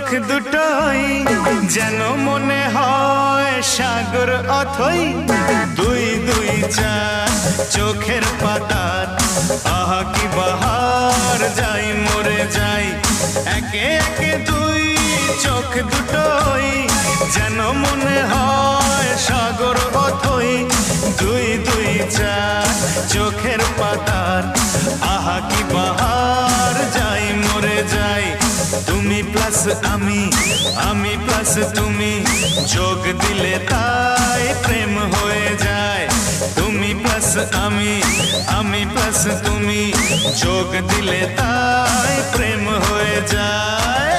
দুটোই যেন মনে হয় সাগর অথই, দুই দুই চার চোখের পাতার আহা কি বাহার, যাই মরে যাই একে একে দুই চোখ দুটোই যেন মনে হয় সাগর অথই, দুই দুই চার চোখের পাতার আহা কি বাহার, যাই মরে যাই তুমি প্লাস আমি, আমি প্লাস তুমি, যোগ দিলে তাই প্রেম হয়ে যায়। তুমি প্লাস আমি, আমি প্লাস তুমি, যোগ দিলে তাই প্রেম হয়ে যায়।